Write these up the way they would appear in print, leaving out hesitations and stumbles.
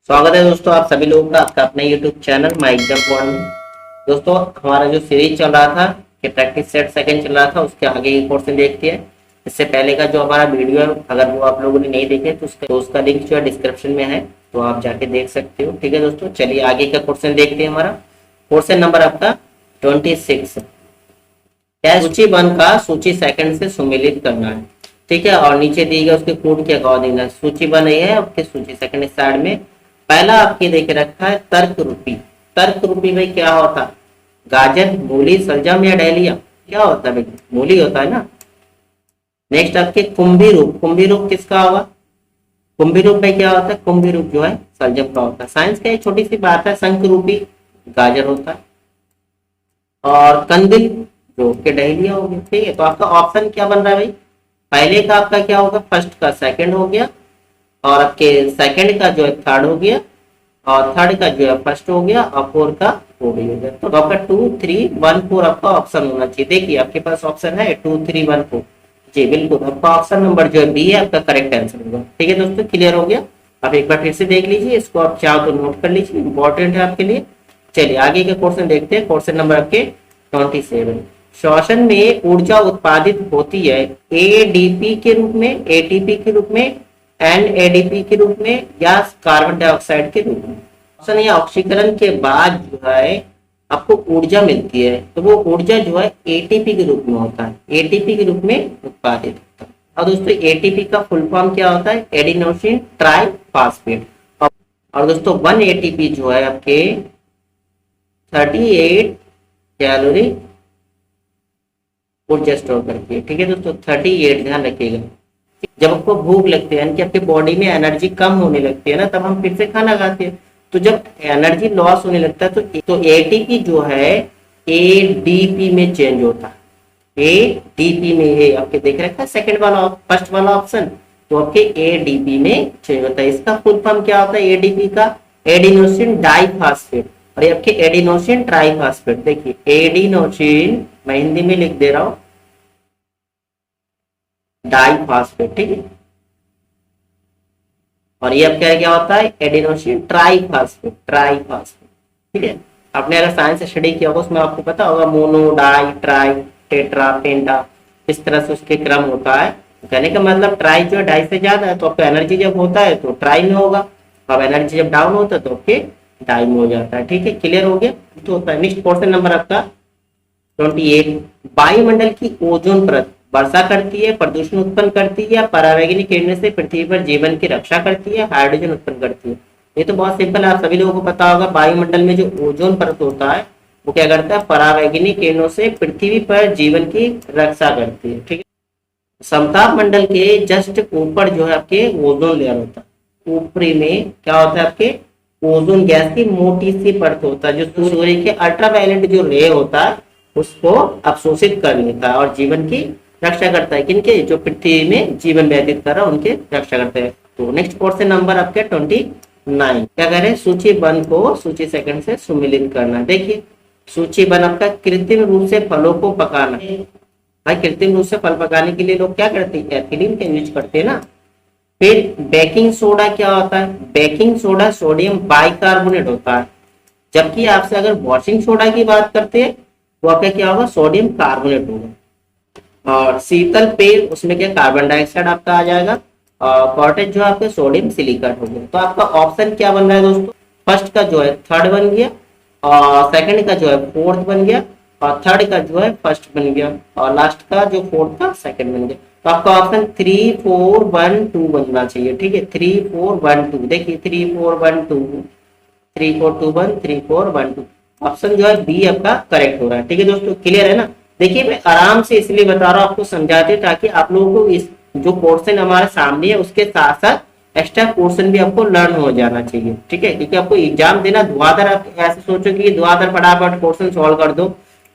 स्वागत है दोस्तों आप सभी लोगों का आपका अपना YouTube channel my exam point में। दोस्तों हमारा जो सीरीज चल रहा था कि प्रैक्टिस सेट सेकंड चल रहा था, उसके आगे की क्वेश्चन देखते हैं। इससे पहले का जो हमारा वीडियो है, अगर वो आप लोगों ने नहीं देखे तो उसका लिंक जो है डिस्क्रिप्शन में है, तो आप जाके देख सकते हो। ठीक है दोस्तों, चलिए आगे का क्वेश्चन देखते हैं। हमारा क्वेश्चन नंबर आपका 26, क्या सूची 1 का सूची सेकंड से सुमेलित करना है। ठीक है, और नीचे दी गई उसके कोड के अकॉर्डिंग है। सूची 1 है आपके सूची सेकंड साइड में पहला आपके देख रखा है तर्क रूपी। तर्क रूपी भाई क्या होता है? गाजर, मूली, सलजम या डहलिया क्या होता है भाई? मूली होता है ना। नेक्स्ट आपके कुंभी रूप। कुंभी रूप किसका होगा? कुंभी रूप में क्या होता है? कुंभी रूप जो है सलजम का होता है। साइंस का एक छोटी सी बात है, शंख रूपी गाजर होता है और कंदिल जो के डहलिया हो गया। ठीक है, तो आपका ऑप्शन क्या बन रहा है भाई? पहले का आपका क्या होगा? फर्स्ट का सेकंड हो गया, और आपके सेकंड का जो है थर्ड हो गया, और थर्ड का जो है फर्स्ट हो गया, और फोर का फोर हो गया। तो आपका 2, 3, 1, 4 आपका ऑप्शन होना चाहिए। देखिए आपके पास ऑप्शन है 2, 3, 1, 4। जी बिल्कुल, आपका ऑप्शन नंबर जो है बी है आपका करेक्ट आंसर होगा। ठीक है दोस्तों, क्लियर हो गया। आप एक बार फिर से देख लीजिए, इसको आप चाहो तो नोट कर लीजिए, इंपॉर्टेंट है आपके लिए। चलिए आगे के क्वेश्चन देखते हैं। क्वेश्चन नंबर आपके 27, श्वसन में ऊर्जा उत्पादित होती है एडीपी के रूप में, एटीपी के रूप में, एनएडीपी के रूप में, या कार्बन डाइऑक्साइड के रूप में। ऑप्शन है ऑक्सीकरण के बाद जो है आपको ऊर्जा मिलती है, तो वो ऊर्जा जो है एटीपी के रूप में होता है, एटीपी के रूप में उत्पादित होता है। और दोस्तों एटीपी का फुल फॉर्म क्या होता है? Adenosine triphosphate. और दोस्तों 1 एटीपी जो है आपके 38 कैलोरी ऊर्जा स्टोर करती है। ठीक है दोस्तों, 38 ध्यान रखिएगा। जब आपको भूख लगती है यानी कि आपके बॉडी में एनर्जी कम होने लगती है ना, तब हम फिर से खाना खाते हैं। तो जब एनर्जी लॉस होने लगता है तो एटीपी जो है एडीपी में चेंज होता है। एडीपी में, ये आपके देख रखा है सेकंड वाला, फर्स्ट वाला ऑप्शन, तो आपके एडीपी में चेंज होता है। इसका फुल फॉर्म क्या होता है एडीपी का? Adenosine diphosphate. और ये आपके एडिनोसिन ट्राइफॉस्फेट। देखिए एडिनोसिन, मैं हिंदी में लिख दे रहा हूं, डाइफॉस्फेट। ठीक है, और ये अब क्या होता है? Adenosine triphosphate, triphosphate. ठीक है, आपने अगर साइंस स्टडी किया होगा उसमें आपको पता होगा मोनो, डाई, ट्राई, टेट्रा, पेंटा, इस तरह से उसके क्रम होता है। कहने का मतलब ट्राई जो है डाई से ज्यादा है, तो आपका एनर्जी जब होता है तो ट्राई में होगा, अब एनर्जी जब डाउन होता है तो आपके डाई में हो जाता है। ठीक है, क्लियर हो गया। तो होता है नेक्स्ट क्वेश्चन नंबर आपका 28, वायुमंडल की ओजोन परत वर्षा करती है, प्रदूषण उत्पन्न करती है, या परावैंगनी किरणें से पृथ्वी पर जीवन की रक्षा करती है, हाइड्रोजन उत्पन्न करती है। ये तो बहुत सिंपल है, आप सभी लोगों को पता होगा। वायुमंडल में जो ओजोन परत होता है वो क्या करता है? परावैंगनी किरणों से पृथ्वी पर जीवन की रक्षा करती है। ठीक है, समताप मंडल के जस्ट ऊपर जो है आपके ओजोन लेयर होता है। ऊपरी में क्या होता है? आपके ओजोन गैस की मोटी सी परत होता है, जो सूर्य के अल्ट्रावायलेट जो रे होता है उसको अवशोषित कर लेता है और जीवन की रक्षा करता है। किनके? जो पृथ्वी में जीवन व्यतीत कर रहा है उनके रक्षा करते हैं। तो नेक्स्ट क्वेश्चन नंबर आपके 29, क्या कह रहे हैं? सूची 1 को सूची सेकंड से सुमेलित करना। देखिए सूची 1 आपका कृत्रिम रूप से फलों को पकाना। भाई कृत्रिम रूप से फल पकाने के लिए लोग क्या करते हैं? एथिलीन का यूज करते हैं ना। फिर बेकिंग सोडा क्या होता है? बेकिंग सोडा सोडियम बाइकार्बोनेट होता है। जबकि आपसे अगर वॉशिंग सोडा की बात करते हैं तो आपका क्या होगा? सोडियम कार्बोनेट होगा। और शीतल पेय उसमें क्या? कार्बन डाइऑक्साइड आपका आ जाएगा। और कॉटेज जो आपका सोडियम सिलिकेट हो गया। तो आपका ऑप्शन क्या बन रहा है दोस्तों? फर्स्ट का जो है थर्ड बन गया, और सेकंड का जो है फोर्थ बन गया, और थर्ड का जो है फर्स्ट बन गया, और लास्ट का जो फोर्थ का सेकंड बन गया। तो आपका ऑप्शन 3, 4, 1, 2 बनना चाहिए। ठीक है, 3, 4, 1, 2। देखिए 3, 4, 1, 2, 3, 4, 2, 1, 3, 4, 1, 2। ऑप्शन जो है बी आपका करेक्ट हो रहा है। ठीक है दोस्तों, क्लियर है ना। देखिए मैं आराम से इसलिए बता रहा हूँ आपको समझाते, ताकि आप लोगों को इस जो पोर्शन हमारे सामने है उसके साथ साथ एक्स्ट्रा पोर्शन भी आपको लर्न हो जाना चाहिए। ठीक है, क्योंकि आपको एग्जाम देना धुआंधार, आप ऐसे सोचो कि धुआंधार फटाफट क्वेश्चन सॉल्व कर दो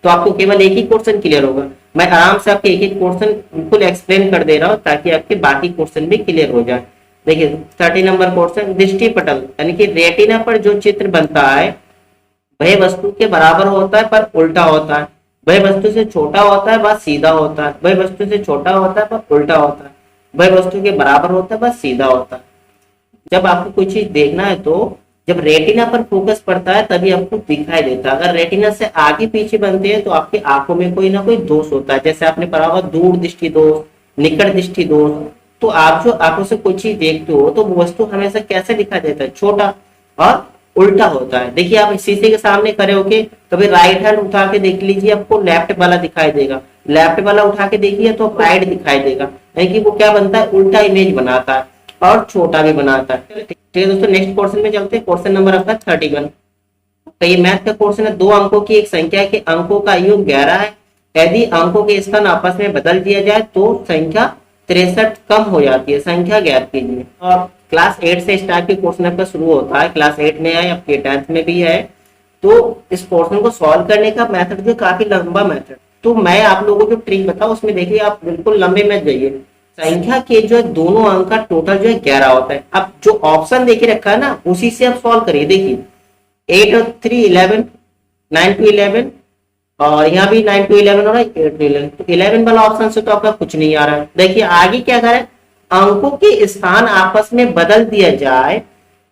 तो आपको केवल एक ही क्वेश्चन क्लियर होगा। मैं आराम से आपके एक एक क्वेश्चन बिल्कुल एक्सप्लेन कर दे रहा हूँ ताकि आपके बाकी क्वेश्चन भी क्लियर हो जाए। देखिए 30 नंबर क्वेश्चन, दृष्टि पटल यानी कि रेटिना पर जो चित्र बनता है वह वस्तु के बराबर होता है पर उल्टा होता है, वह वस्तु से छोटा होता है बस सीधा होता है, वह वस्तु से छोटा होता है पर उल्टा होता है, वह वस्तु के बराबर होता है बस सीधा होता है। जब आपको कोई चीज देखना है तो जब रेटिना पर फोकस पड़ता है तभी आपको दिखाई देता है। अगर रेटिना से आगे पीछे बनते हैं तो आपकी आंखों में कोई ना कोई दोष होता है। जैसे आपने पढ़ा होगा दूर दृष्टि दोष, निकट दृष्टि दोष। तो आप जो आंखों से कोई चीज देखते हो तो वो वस्तु हमेशा कैसे दिखाई देता है, छोटा और उल्टा होता है। देखिए आप शीशे के सामने खड़े होके कभी राइट हैंड उठा के देख लीजिए, आपको लेफ्ट वाला दिखाई देगा, लेफ्ट वाला उठा के देखिए तो राइट दिखाई देगा, यानी कि वो क्या बनता है, उल्टा इमेज बनाता है और छोटा भी बनाता है। ठीक है दोस्तों, नेक्स्ट क्वेश्चन में चलते हैं। क्वेश्चन नंबर आपका 31। तो ये मैथ का क्वेश्चन है। दो अंकों की एक संख्या के अंकों का योग 11 है। यदि अंकों के स्थान आपस में बदल दिया जाए तो संख्या 63 कम हो जाती है। संख्या ज्ञात कीजिए। और क्लास 8 से स्टार्ट के क्वेश्चन आपका शुरू होता है। क्लास 8 में है, आपके 10th में भी है। तो इस क्वेश्चन को सॉल्व करने का मेथड जो काफी लंबा मेथड, तो मैं आप लोगों को जो ट्रिक बताऊं उसमें देखिए आप बिल्कुल लंबे में जाइए। संख्या के जो है दोनों अंक का टोटल जो है 11 होता है। अब जो ऑप्शन देके रखा है ना उसी से आप सॉल्व करिए। देखिए 8 और 3 11, 9 to 11 और यहाँ भी 9 to 11 हो रहा है, 8 to 11। तो 11 वाला ऑप्शन से तो आपका कुछ नहीं आ रहा है। देखिए आगे क्या करें, अंकों के स्थान आपस में बदल दिया जाए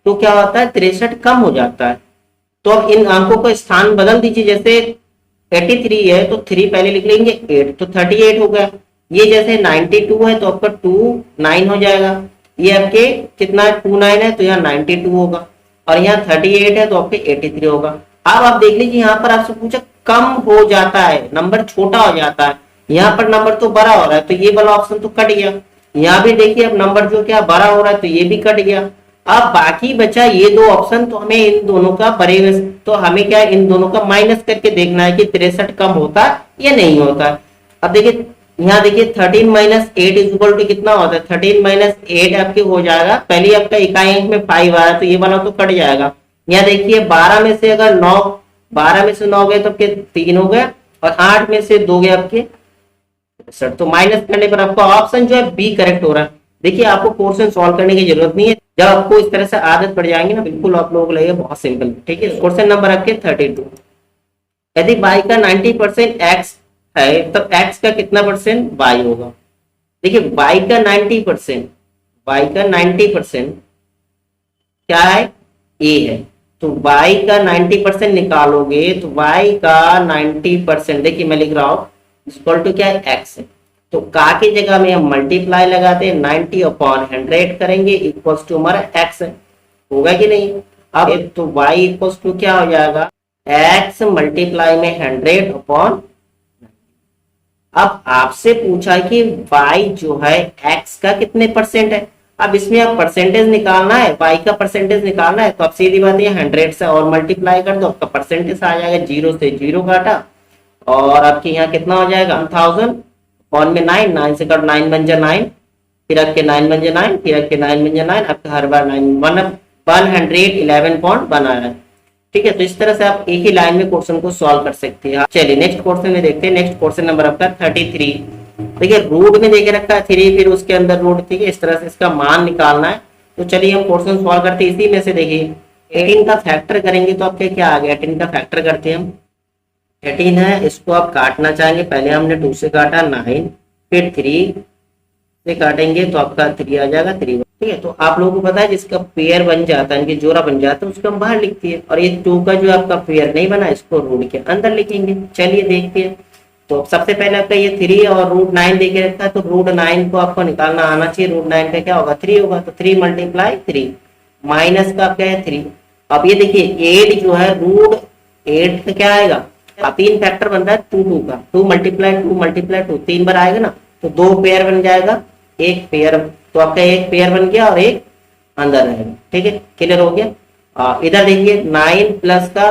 तो क्या होता है, 63 कम हो जाता है। तो अब इन अंकों का स्थान बदल दीजिए। जैसे 83 है तो 3 पहले लिख लेंगे, 8 तो 38 हो गया। ये जैसे 92 है तो आपका 2 9 हो जाएगा। ये आपके कितना 2 9 है तो यहाँ 92 होगा। और यहाँ 38 है तो आपके 83 होगा। अब आप देख लीजिए यहाँ पर आपसे पूछा कम हो जाता है, नंबर छोटा हो जाता है। यहाँ पर नंबर तो बड़ा हो रहा है तो ये वाला ऑप्शन तो कट गया। यहाँ भी देखिए अब नंबर जो क्या बड़ा हो रहा है तो ये भी कट गया। अब बाकी बचा ये दो ऑप्शन, तो हमें इन दोनों का तो हमें क्या इन दोनों का माइनस करके देखना है कि 63 कम होता है या नहीं होता है। अब देखिए यहाँ देखिए 13 माइनस 8 इज इक्वल टू कितना होता है, 13 माइनस 8 आपके हो जाएगा। पहले आपका इकाई अंक में 5 आ रहा है तो ये वाला तो कट जाएगा। यहाँ देखिए 12 में से अगर 9, 12 में से 9 गए तो आपके 3 हो गए और 8 में से 2 गए आपके 63। तो माइनस करने पर आपका ऑप्शन जो है बी करेक्ट हो रहा है। देखिए आपको क्वेश्चन सॉल्व करने की जरूरत नहीं है। जब आपको इस तरह से आदत पड़ जाएंगी ना बिल्कुल आप लोगों को लगेगा बहुत सिंपल। ठीक है, क्वेश्चन नंबर आपके 32। यदि y का 90% x है तब x का कितना परसेंट y होगा। देखिए y का 90%, y का 90% क्या है, a है। तो y का 90% निकालोगे तो y का 90%, देखिए मैं लिख रहा हूं इक्वल टू क्या है, x है। तो का की जगह में हम मल्टीप्लाई लगाते हैं, 90 अपॉन 100 करेंगे इक्वल्स टू हमारा x है। होगा कि नहीं। अब तो y इक्वल्स टू क्या हो जाएगा, x मल्टीप्लाई में 100 अपॉन। अब आपसे पूछा कि y जो है x का कितने परसेंट है। अब इसमें आप परसेंटेज निकालना है, y का परसेंटेज निकालना है। तो अब सीधी बात है 100 से और मल्टीप्लाई कर दो, आपका परसेंटेज आ जाएगा। 0 से 0 काटा और आपके यहाँ कितना हो जाएगा 1000 अपॉन में 9, 9 से कट 9 बन जा 9, फिर आपके 9 बन जा 9, फिर आपके 9 बन जा 9, आपका हर बार 9 111.1 आ रहा है। ठीक है, तो इस तरह से आप एक ही लाइन में क्वेश्चन को सॉल्व कर सकते हैं। चलिए नेक्स्ट क्वेश्चन में देखते हैं। नेक्स्ट क्वेश्चन नंबर आपका 33। देखिए रूट में देके रखा है 3, फिर उसके अंदर रूट। ठीक है, इस तरह से इसका मान निकालना है। तो चलिए हम क्वेश्चन सॉल्व करते हैं। इसी में से देखिए 18 का फैक्टर करेंगे तो आपके क्या आ गया, 18 का फैक्टर करते हैं हम। 18 है, इसको आप काटना चाहेंगे, पहले हमने 2 से काटा 9, फिर 3 से काटेंगे तो आपका 3 आ जाएगा 3। ठीक है, तो आप लोगों को पता है जिसका पेयर बन जाता है, इनके जोड़ा बन जाता है, उसको हम बाहर लिखते हैं। और ये 2 का जो आपका पेयर नहीं बना इसको रूट के अंदर लिखेंगे। चलिए देखते हैं। तो सबसे पहले आपका ये 3 और रूट 9 देके रखा है, तो रूट 9 को आपको निकालना आना चाहिए। रूट 9 का क्या होगा 3 होगा, तो 3 मल्टीप्लाई 3 माइनस का क्या है 3। अब ये देखिए 8 जो है रूट 8 का क्या आएगा, 3 फैक्टर बन रहा है 2 का, 2 मल्टीप्लाई 2 3 बार आएगा ना, तो 2 पेयर बन जाएगा, एक पेयर। तो आपका एक पेयर बन गया और एक अंदर रहेगा। ठीक है, क्लियर हो गया। इधर देखिए 9 प्लस का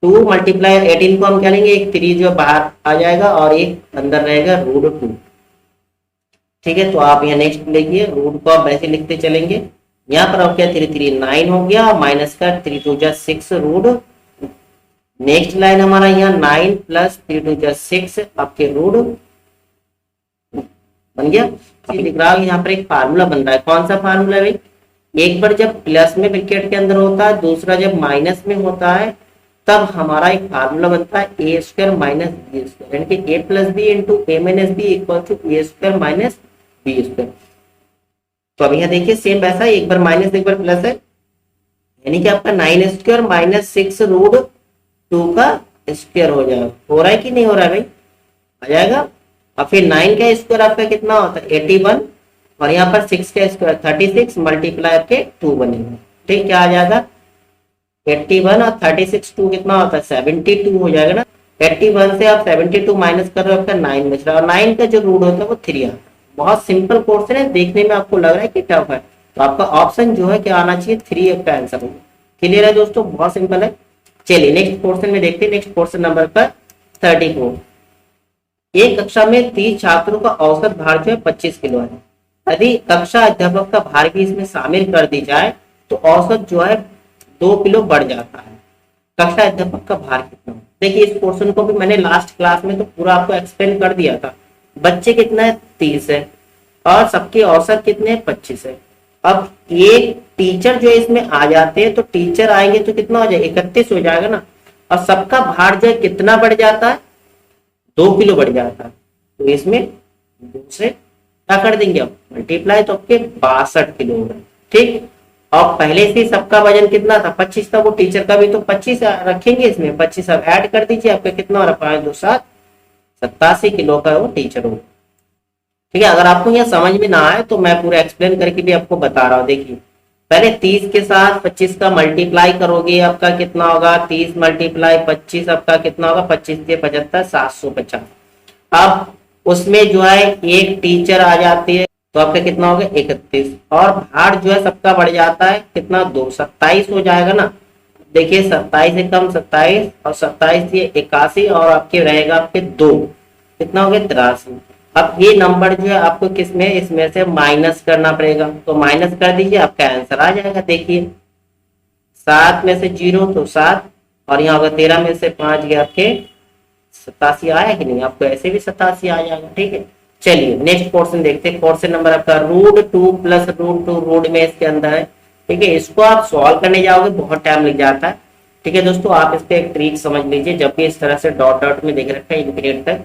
2 मल्टीप्लाई 18 को हम क्या लेंगे, एक 3 जो बाहर आ जाएगा और एक अंदर रहेगा रूट 2। ठीक है, तो आप यहाँ नेक्स्ट लिखिए, रूट को आप वैसे लिखते चलेंगे। यहाँ पर आप क्या 3 3 9 हो गया, माइनस का 3 2 जा 6 रूट। नेक्स्ट लाइन हमारा यहाँ 9 प्लस 3 2 जा 6 आपके रूट बन गया। लिख रहा हूँ यहाँ पर एक फार्मूला बन रहा है। कौन सा फार्मूला है भाई, एक बार जब प्लस में ब्रैकेट के अंदर होता है, दूसरा जब माइनस में होता है, तब हमारा एक फार्मूला बनता है a square minus b square, यानी कि a plus b into a minus b equal to a square minus b square. तो अब यहाँ देखिए सेम वैसा, एक बार माइनस एक बार प्लस है, यानी कि आपका 9² माइनस 6√2 का स्क्वायर हो जाएगा। हो रहा है कि नहीं हो रहा है भाई? आ जाएगा। और फिर 9 का स्क्वायर आपका कितना होता है? 81, और यहाँ पर 6 का स्क्वायर 36 मल्टीप्लाई के 2 बनेगा। ठीक, क्या आ जाएगा? 81 और 36 2 कितना होता है? 72 हो जाएगा ना। 81 से आप 72 माइनस कर रहे हो, आपका 9 बच रहा है, और 9 का जो रूट होता है वो 3 आता है। बहुत सिंपल क्वेश्चन है, देखने में आपको लग रहा है कि टफ है, तो आपका ऑप्शन जो है क्या आना चाहिए? 3 आपका आंसर होगा। क्लियर है दोस्तों? बहुत सिंपल है। चलिए नेक्स्ट क्वेश्चन में देखते हैं। नेक्स्ट क्वेश्चन नंबर पर 34। एक कक्षा में 30 छात्रों का औसत भार जो है 25 किलो है। यदि कक्षा अध्यापक का भार भी इसमें शामिल कर दी जाए तो औसत जो है 2 किलो बढ़ जाता है। कक्षा अध्यापक का भार कितना? देखिए इस क्वेश्चन को भी मैंने लास्ट क्लास में तो पूरा आपको एक्सप्लेन कर दिया था। बच्चे कितना है? 30 है, और सबके औसत कितने हैं? 25 है। अब एक टीचर जो इसमें आ जाते हैं, तो टीचर आएंगे तो कितना हो जाएगा? 31 हो जाएगा ना। और सबका भार जो है कितना बढ़ जाता है? 2 किलो बढ़ जाता है। तो इसमें 2 से क्या कर देंगे? अब मल्टीप्लाई, तो आपके 62 किलो हो गए। ठीक, और पहले से सबका वजन कितना था? 25 था, वो टीचर का भी तो 25 रखेंगे इसमें। 25 अब ऐड कर दीजिए, आपका कितना हो रहा है? 5 2 7 87 किलो का वो टीचर होगा। ठीक है, अगर आपको यहाँ समझ में ना आए तो मैं पूरा एक्सप्लेन करके भी आपको बता रहा हूँ। देखिए पहले 30 के साथ 25 का मल्टीप्लाई करोगे, आपका कितना होगा? 30 मल्टीप्लाई 25, आपका कितना होगा? 25 से 75 750। अब उसमें जो है एक टीचर आ जाती है, तो आपका कितना होगा? 31, और भार जो है सबका बढ़ जाता है कितना? 2 27 हो जाएगा ना। देखिए 27 से कम 27, और 27 से 81, और आपके रहेगा आपके 2, कितना हो गया? 83। अब ये नंबर जो है आपको किसमें? इसमें से माइनस करना पड़ेगा, तो माइनस कर दीजिए, आपका आंसर आ जाएगा। देखिए 7 में से 0 तो 7, और यहाँ होगा 13 में से 5 गया, आपके 87 आया कि नहीं? आपको ऐसे भी 87 आ जाएगा। ठीक है, चलिए नेक्स्ट क्वेश्चन देखते हैं। क्वेश्चन नंबर आपका √2 प्लस √2 रूट में इसके अंदर है। ठीक है, इसको आप सॉल्व करने जाओगे बहुत टाइम लग जाता है। ठीक है दोस्तों, आप इस पे एक ट्रिक समझ लीजिए। जब भी इस तरह से डॉट डॉट में देख रखा है इंफिनिट तक,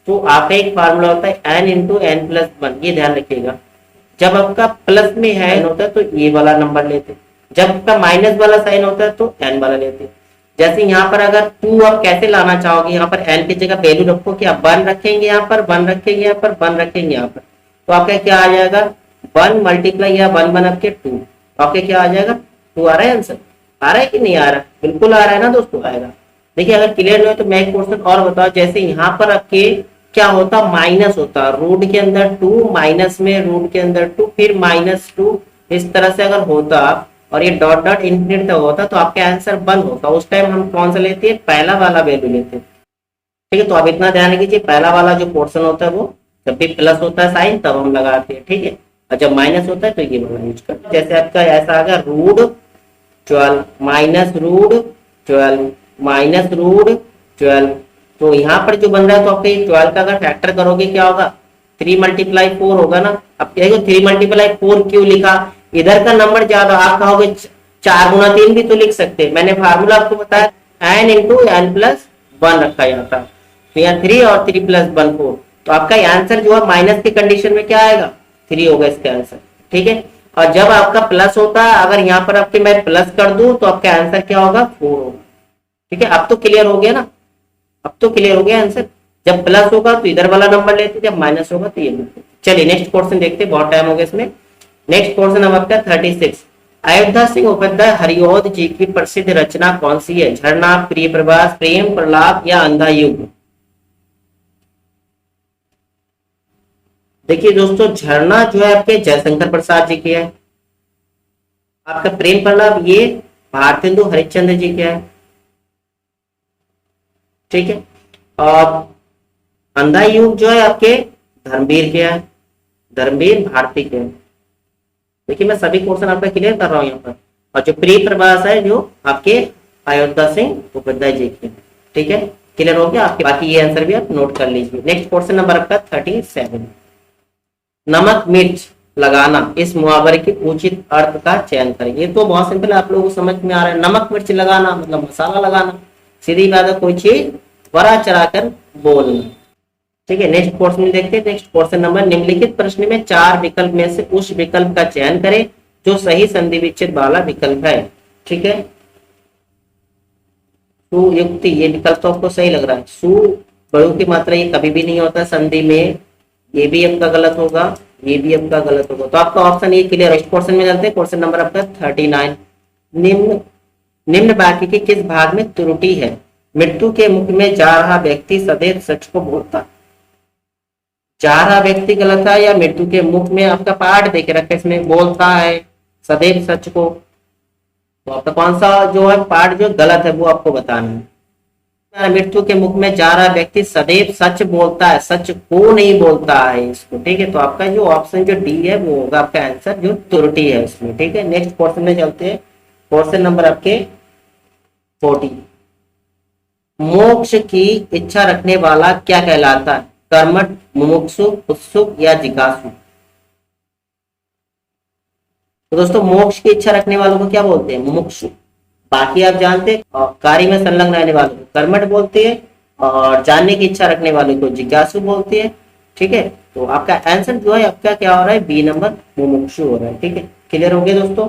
तो आपका एक फार्मूला होता है n इंटू एन प्लस 1। ये ध्यान रखिएगा, जब आपका प्लस में है n होता है तो ये वाला नंबर लेते, जब आपका माइनस वाला साइन होता है तो n वाला लेते। जैसे यहाँ पर अगर 2 आप कैसे लाना चाहोगे, यहाँ पर n की जगह वैल्यू रखो, कि आप 1 रखेंगे यहाँ पर, 1 रखेंगे यहाँ पर, 1 रखेंगे यहाँ पर, तो आपका क्या आ जाएगा? 1 मल्टीप्लाई या 1 1 आपके 2, आपके क्या आ जाएगा? 2 आ रहा है आंसर। आ रहा है कि नहीं आ रहा? बिल्कुल आ रहा है ना दोस्तों, आएगा। देखिए अगर क्लियर नहीं हो तो मैं एक क्वेश्चन और बताओ। जैसे यहाँ पर आपके क्या होता? माइनस होता, रूट के अंदर 2, माइनस में रूट के अंदर 2, फिर -2, इस तरह से अगर होता और ये डॉट डॉट इंफिनिट तक होता, तो आपका आंसर 1 होता। उस टाइम हम कौन सा लेते हैं? पहला वाला वैल्यू लेते हैं। ठीक है, तो आप इतना ध्यान रखिए, पहला वाला जो पोर्शन होता है वो जब भी प्लस होता है साइन तब हम लगाते हैं। ठीक है, और जब माइनस होता है तो ये वाला यूज करते हैं। जैसे आपका ऐसा आ गया √12 माइनस √12 माइनस √12, तो यहाँ पर जो बन रहा है, तो आपके 12 का अगर फैक्टर करोगे क्या होगा? 3 मल्टीप्लाई 4 होगा ना। अब क्या 3 मल्टीप्लाई 4 क्यों लिखा? इधर का नंबर ज्यादा, आप कहोगे 4 गुना 3 भी तो लिख सकते हैं। मैंने फार्मूला आपको बताया n इंटू एन प्लस 1 रखा जाता है, तो यहाँ 3 और 3 प्लस 1 4, तो आपका आंसर जो है माइनस की कंडीशन में क्या आएगा? 3 होगा इसका आंसर। ठीक है, और जब आपका प्लस होता है, अगर यहाँ पर आपके मैं प्लस कर दूं तो आपका आंसर क्या होगा? 4 होगा। ठीक है, अब तो क्लियर हो गया ना? अब तो क्लियर हो गया आंसर। जब प्लस होगा तो इधर वाला नंबर लेते, जब माइनस होगा तो ये लेते। चलिए नेक्स्ट क्वेश्चन देखते हैं, बहुत टाइम हो गया इसमें। नेक्स्ट क्वेश्चन अब आपका 36। अयोध्या सिंह उपाध्याय हरिऔध जी की प्रसिद्ध रचना कौन सी है? झरना, प्रिय प्रवास, प्रेम प्रलाप या अंधा युग? देखिए दोस्तों, झरना जो है आपके जयशंकर प्रसाद जी की है। आपका प्रेम प्रलाप ये भारतेंदु हरिश्चंद्र जी के है। ठीक है, और अंधा युग जो है आपके धर्मवीर के है, धर्मवीर भारती के है। देखिए मैं सभी क्वेश्चन आपका क्लियर कर रहा हूँ यहाँ पर। और जो प्रिय प्रवास है जो आपके अयोध्या सिंह उपाध्याय जी के। ठीक है, क्लियर हो गया आपके? बाकी ये आंसर भी आप नोट कर लीजिए। नेक्स्ट क्वेश्चन नंबर आपका 37। नमक मिर्च लगाना इस मुहावरे के उचित अर्थ का चयन करें। ये तो बहुत सिंपल है, आप लोगों को समझ में आ रहा है। नमक मिर्च लगाना मतलब मसाला लगाना, सीधी बात है, कोई चीज बड़ा चढ़ाकर बोलना। ठीक है, नेक्स्ट क्वेश्चन देखते हैं। नेक्स्ट क्वेश्चन नंबर, निम्नलिखित प्रश्न में 4 विकल्प में से उस विकल्प का चयन करें जो सही संधि विच्छेद वाला विकल्प है। ठीक है, सुयुक्ति ये विकल्प तो आपको सही लग रहा है। सु बड़ों की मात्रा ये कभी भी नहीं होता संधि में, ये भी आपका गलत होगा, ये भी आपका गलत होगा। तो आपका ऑप्शन ये क्लियर है। क्वेश्चन में चलते हैं, क्वेश्चन नंबर आपका 39। निम्न निम्न वाक्य के किस भाग में त्रुटि है? मृत्यु के मुख में जा रहा व्यक्ति सदैव सच को बोलता। जा रहा व्यक्ति गलत है या मृत्यु के मुख में? आपका पार्ट देखे रखा है इसमें, बोलता है सदैव सच को। तो आपका कौन सा जो है पार्ट जो गलत है वो आपको बताना है। मृत्यु के मुख में जा रहा व्यक्ति सदैव सच बोलता है, सच को नहीं बोलता है इसको। ठीक है, तो आपका जो ऑप्शन जो डी है वो होगा आपका आंसर, जो त्रुटि है उसमें। ठीक है, नेक्स्ट क्वेश्चन में चलते हैं। क्वेश्चन नंबर आपके 40। मोक्ष की इच्छा रखने वाला क्या कहलाता है? कर्मठ, मुमुक्षु, उत्सुक या जिज्ञासु? तो दोस्तों मोक्ष की इच्छा रखने वालों को क्या बोलते हैं? मुमुक्षु। बाकी आप जानते हैं, और कार्य में संलग्न रहने वालों को कर्मठ बोलते हैं, और जानने की इच्छा रखने वालों को जिज्ञासु बोलते हैं। ठीक है, तो आपका आंसर जो है आपका क्या हो रहा है? बी नंबर मुमुक्षु हो रहा है। ठीक है, क्लियर हो गया दोस्तों?